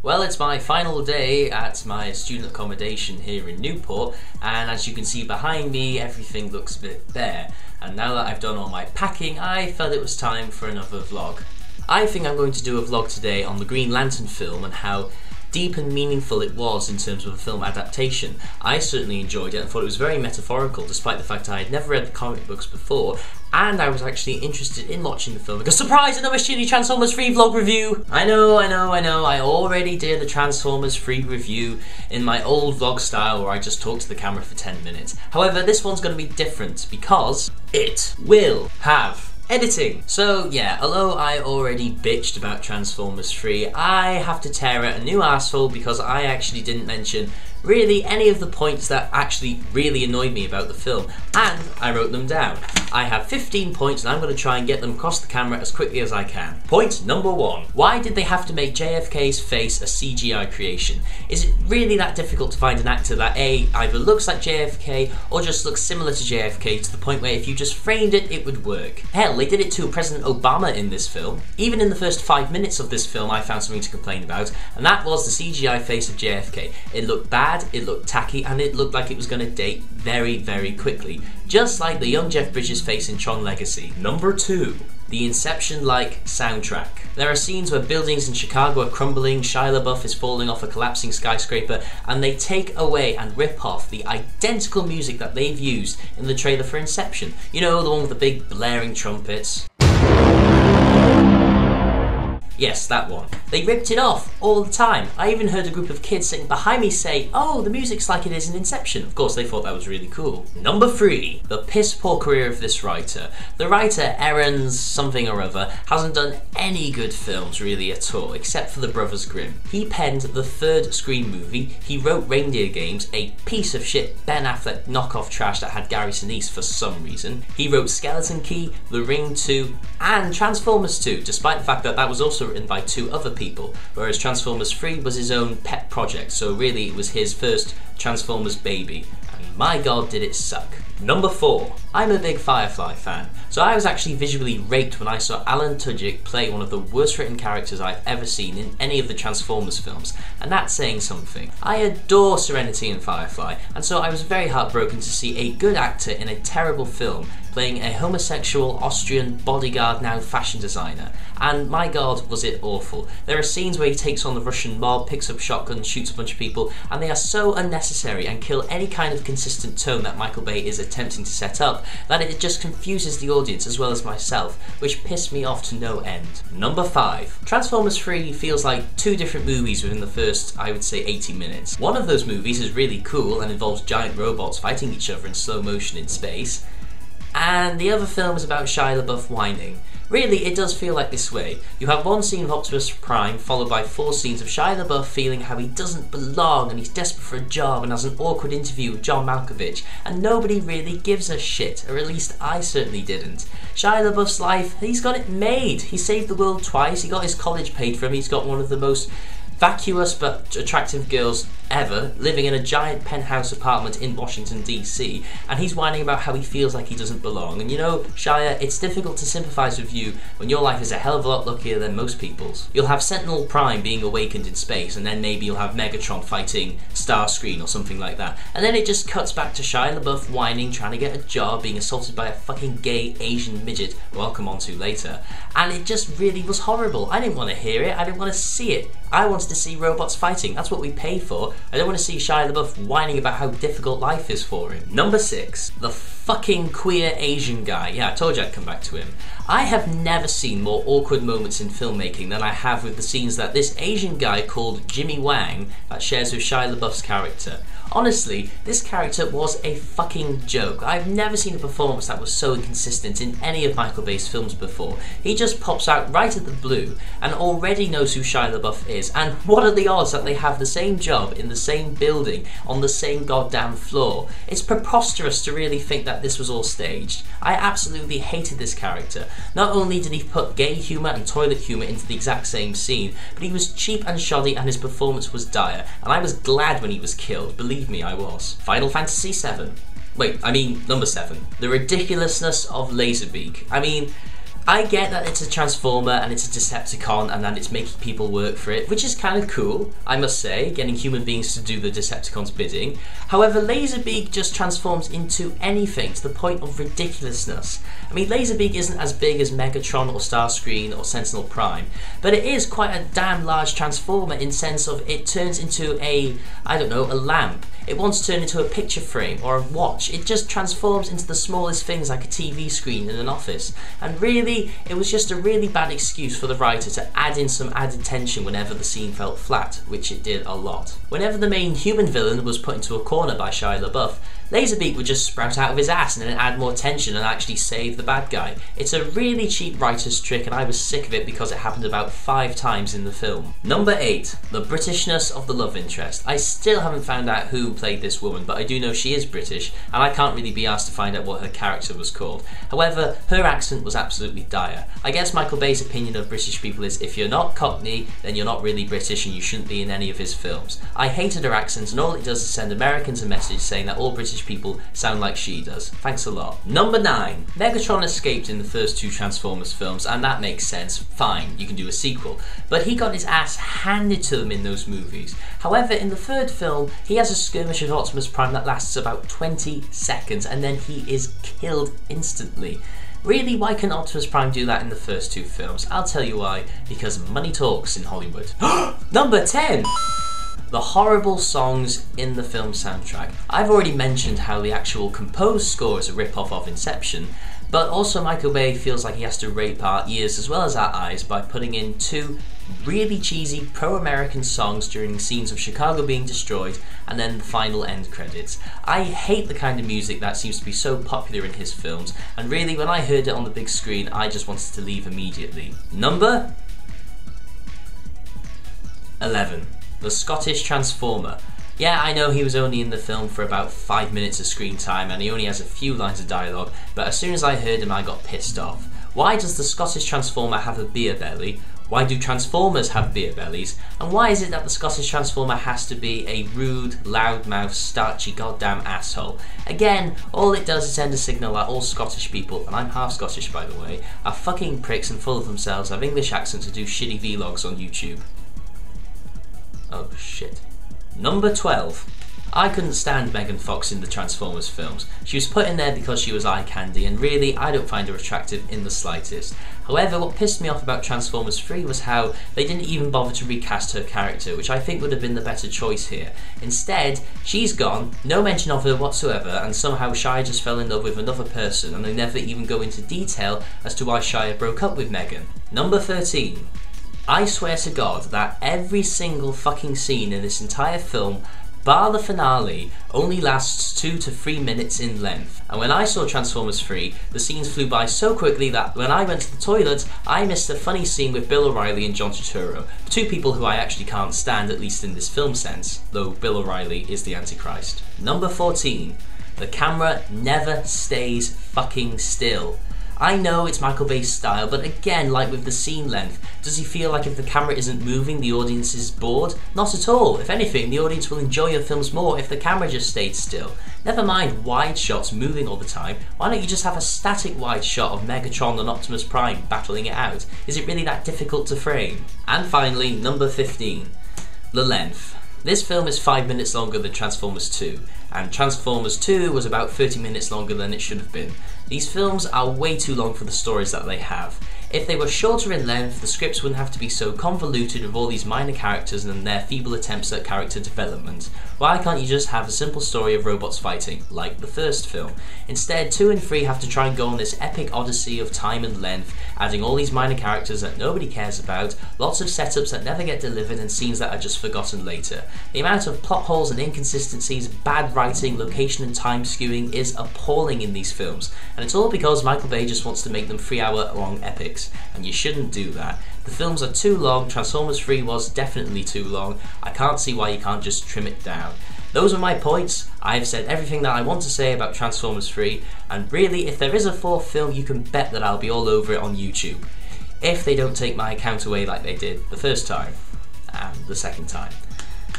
Well, it's my final day at my student accommodation here in Newport, and as you can see behind me, everything looks a bit bare. And now that I've done all my packing, I felt it was time for another vlog. I think I'm going to do a vlog today on the Green Lantern film and how deep and meaningful it was in terms of a film adaptation. I certainly enjoyed it and thought it was very metaphorical, despite the fact I had never read the comic books before, and I was actually interested in watching the film because, surprise, another shitty Transformers free vlog review! I know, I already did a Transformers free review in my old vlog style where I just talked to the camera for 10 minutes. However, this one's going to be different because it will have editing. So yeah, although I already bitched about Transformers 3, I have to tear out a new arsehole because I actually didn't mention really any of the points that actually really annoyed me about the film, and I wrote them down. I have 15 points and I'm going to try and get them across the camera as quickly as I can. Point number 1. Why did they have to make JFK's face a CGI creation? Is it really that difficult to find an actor that A, either looks like JFK or just looks similar to JFK to the point where if you just framed it, it would work? Hell, they did it to President Obama in this film. Even in the first 5 minutes of this film I found something to complain about, and that was the CGI face of JFK. It looked bad, it looked tacky, and it looked like it was going to date very, very quickly. Just like the young Jeff Bridges face in Tron Legacy. Number 2. The Inception-like soundtrack. There are scenes where buildings in Chicago are crumbling, Shia LaBeouf is falling off a collapsing skyscraper, and they take away and rip off the identical music that they've used in the trailer for Inception. You know, the one with the big blaring trumpets. Yes, that one. They ripped it off all the time. I even heard a group of kids sitting behind me say, "Oh, the music's like it is in Inception." Of course, they thought that was really cool. Number 3. The piss-poor career of this writer. The writer, Aaron's something or other, hasn't done any good films really at all, except for The Brothers Grimm. He penned the 3rd Scream movie, he wrote Reindeer Games, a piece of shit Ben Affleck knockoff trash that had Gary Sinise for some reason. He wrote Skeleton Key, The Ring 2, and Transformers 2, despite the fact that that was also written by 2 other people, whereas Transformers 3 was his own pet project, so really it was his first Transformers baby, and my god did it suck. Number 4. I'm a big Firefly fan, so I was actually visually raped when I saw Alan Tudyk play one of the worst written characters I've ever seen in any of the Transformers films, and that's saying something. I adore Serenity and Firefly, and so I was very heartbroken to see a good actor in a terrible film playing a homosexual Austrian bodyguard now fashion designer, and my god was it awful. There are scenes where he takes on the Russian mob, picks up shotgun, shoots a bunch of people, and they are so unnecessary and kill any kind of consistent tone that Michael Bay is attempting to set up that it just confuses the audience as well as myself, which pissed me off to no end. Number 5. Transformers 3 feels like 2 different movies within the first, I would say, 80 minutes. One of those movies is really cool and involves giant robots fighting each other in slow motion in space, and the other film is about Shia LaBeouf whining. Really, it does feel like this way. You have one scene of Optimus Prime, followed by 4 scenes of Shia LaBeouf feeling how he doesn't belong and he's desperate for a job and has an awkward interview with John Malkovich, and nobody really gives a shit, or at least I certainly didn't. Shia LaBeouf's life, he's got it made. He saved the world twice, he got his college paid for him, he's got one of the most vacuous but attractive girls ever, living in a giant penthouse apartment in Washington DC, and he's whining about how he feels like he doesn't belong. And you know, Shia, it's difficult to sympathise with you when your life is a hell of a lot luckier than most people's. You'll have Sentinel Prime being awakened in space, and then maybe you'll have Megatron fighting Starscream or something like that, and then it just cuts back to Shia LaBeouf whining, trying to get a job, being assaulted by a fucking gay Asian midget, who I'll come on to later, and it just really was horrible. I didn't want to hear it, I didn't want to see it. I wanted to see robots fighting, that's what we pay for. I don't want to see Shia LaBeouf whining about how difficult life is for him. Number 6. The fucking queer Asian guy. Yeah, I told you I'd come back to him. I have never seen more awkward moments in filmmaking than I have with the scenes that this Asian guy called Jimmy Wang that shares with Shia LaBeouf's character. Honestly, this character was a fucking joke. I've never seen a performance that was so inconsistent in any of Michael Bay's films before. He just pops out right at the blue and already knows who Shia LaBeouf is, and what are the odds that they have the same job in the same building on the same goddamn floor? It's preposterous to really think that this was all staged. I absolutely hated this character. Not only did he put gay humour and toilet humour into the exact same scene, but he was cheap and shoddy and his performance was dire, and I was glad when he was killed, believe me, I was. Final Fantasy VII. Wait, I mean number 7. The ridiculousness of Laserbeak. I mean, I get that it's a Transformer and it's a Decepticon and that it's making people work for it, which is kind of cool, I must say, getting human beings to do the Decepticons' bidding. However, Laserbeak just transforms into anything to the point of ridiculousness. I mean, Laserbeak isn't as big as Megatron or Starscream or Sentinel Prime, but it is quite a damn large Transformer in sense of it turns into a, I don't know, a lamp. It once turned into a picture frame or a watch. It just transforms into the smallest things like a TV screen in an office. And really, it was just a really bad excuse for the writer to add in some added tension whenever the scene felt flat, which it did a lot. Whenever the main human villain was put into a corner by Shia LaBeouf, Laserbeak would just sprout out of his ass and then add more tension and actually save the bad guy. It's a really cheap writer's trick and I was sick of it because it happened about 5 times in the film. Number 8. The Britishness of the love interest. I still haven't found out who played this woman, but I do know she is British and I can't really be asked to find out what her character was called. However, her accent was absolutely dire. I guess Michael Bay's opinion of British people is if you're not Cockney, then you're not really British and you shouldn't be in any of his films. I hated her accent and all it does is send Americans a message saying that all British people sound like she does. Thanks a lot. Number 9. Megatron escaped in the first 2 Transformers films and that makes sense. Fine, you can do a sequel. But he got his ass handed to him in those movies. However, in the 3rd film, he has a skirmish with Optimus Prime that lasts about 20 seconds and then he is killed instantly. Really, why can Optimus Prime do that in the first 2 films? I'll tell you why. Because money talks in Hollywood. Number 10! The horrible songs in the film soundtrack. I've already mentioned how the actual composed score is a rip-off of Inception, but also Michael Bay feels like he has to rape our ears as well as our eyes by putting in 2 really cheesy pro-American songs during scenes of Chicago being destroyed and then the final end credits. I hate the kind of music that seems to be so popular in his films, and really when I heard it on the big screen I just wanted to leave immediately. Number 11. The Scottish Transformer. Yeah, I know he was only in the film for about 5 minutes of screen time and he only has a few lines of dialogue, but as soon as I heard him I got pissed off. Why does the Scottish Transformer have a beer belly? Why do Transformers have beer bellies? And why is it that the Scottish Transformer has to be a rude, loudmouth, starchy goddamn asshole? Again, all it does is send a signal that all Scottish people, and I'm half Scottish by the way, are fucking pricks and full of themselves, have English accents and do shitty vlogs on YouTube. Oh shit. Number 12. I couldn't stand Megan Fox in the Transformers films. She was put in there because she was eye candy and really I don't find her attractive in the slightest. However, what pissed me off about Transformers 3 was how they didn't even bother to recast her character, which I think would have been the better choice here. Instead, she's gone, no mention of her whatsoever, and somehow Shia just fell in love with another person and they never even go into detail as to why Shia broke up with Megan. Number 13. I swear to God that every single fucking scene in this entire film, bar the finale, only lasts 2 to 3 minutes in length. And when I saw Transformers 3, the scenes flew by so quickly that when I went to the toilet, I missed a funny scene with Bill O'Reilly and John Turturro, 2 people who I actually can't stand, at least in this film sense, though Bill O'Reilly is the Antichrist. Number 14. The camera never stays fucking still. I know it's Michael Bay's style, but again, like with the scene length, does he feel like if the camera isn't moving, the audience is bored? Not at all. If anything, the audience will enjoy your films more if the camera just stayed still. Never mind wide shots moving all the time, why don't you just have a static wide shot of Megatron and Optimus Prime battling it out? Is it really that difficult to frame? And finally, number 15. The length. This film is 5 minutes longer than Transformers 2, and Transformers 2 was about 30 minutes longer than it should have been. These films are way too long for the stories that they have. If they were shorter in length, the scripts wouldn't have to be so convoluted with all these minor characters and their feeble attempts at character development. Why can't you just have a simple story of robots fighting, like the first film? Instead, 2 and 3 have to try and go on this epic odyssey of time and length, adding all these minor characters that nobody cares about, lots of setups that never get delivered and scenes that are just forgotten later. The amount of plot holes and inconsistencies, bad writing, location and time skewing is appalling in these films, and it's all because Michael Bay just wants to make them 3-hour long epics, and you shouldn't do that. The films are too long, Transformers 3 was definitely too long, I can't see why you can't just trim it down. Those are my points. I've said everything that I want to say about Transformers 3, and really, if there is a 4th film, you can bet that I'll be all over it on YouTube. If they don't take my account away like they did the first time, and the second time.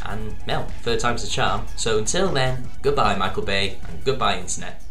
And, well, 3rd time's the charm. So until then, goodbye Michael Bay, and goodbye Internet.